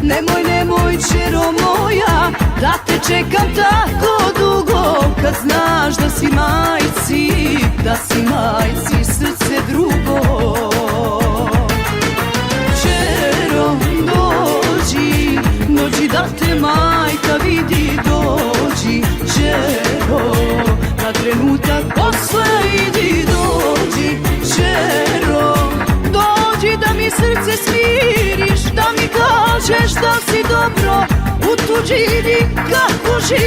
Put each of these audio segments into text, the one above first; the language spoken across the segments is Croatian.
Nemoj, nemoj, čero moja, da te čekam tako dugo, kad znaš da si majci, da si majci srce drugo. Čero, dođi, dođi da te majka vidi, dođi, čero, na trenutak posle idi, dođi, čero, dođi da mi srce smiriš, da mi kažeš da si dobro u tuđini kako živiš.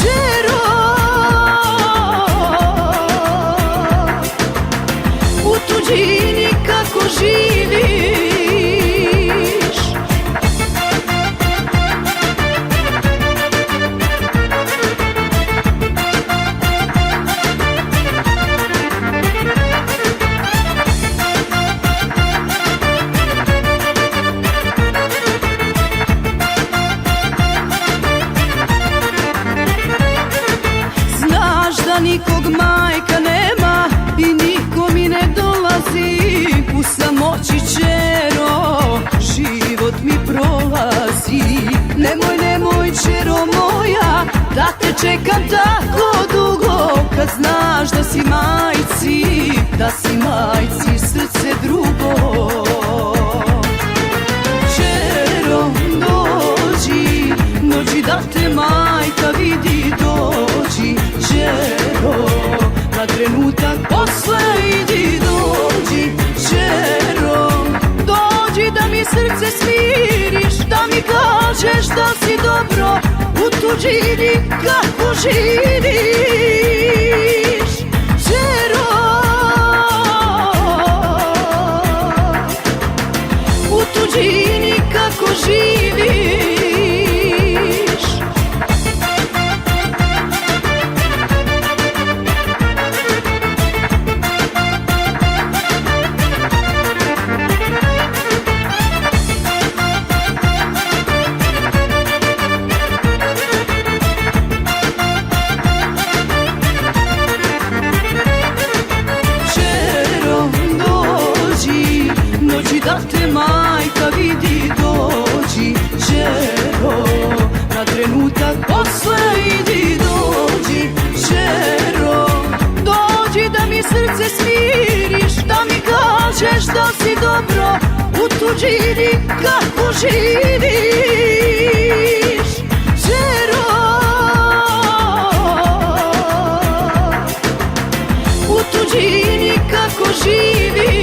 Čero, u tuđini kako živiš. Da nikog majka nema i niko mi ne dolazi, u samoći čero život mi prolazi. Nemoj, nemoj, čero moja, da te čekam tako dugo, kad znaš da si majci, da si majci srce drugo. Čero, dođi, dođi da te majka vidi, dođi, čero, na trenutak posle idi, dođi, čero, dođi da mi srce smiriš, da mi kažeš da si dobro u tuđini kako živiš. Čero, u tuđini kako živiš. Dođi da te majka vidi, dođi, čero, na trenutak posle idi, dođi, čero, dođi da mi srce smiriš, da mi kažeš da si dobro u tuđini kako živiš. Čero, u tuđini kako živiš.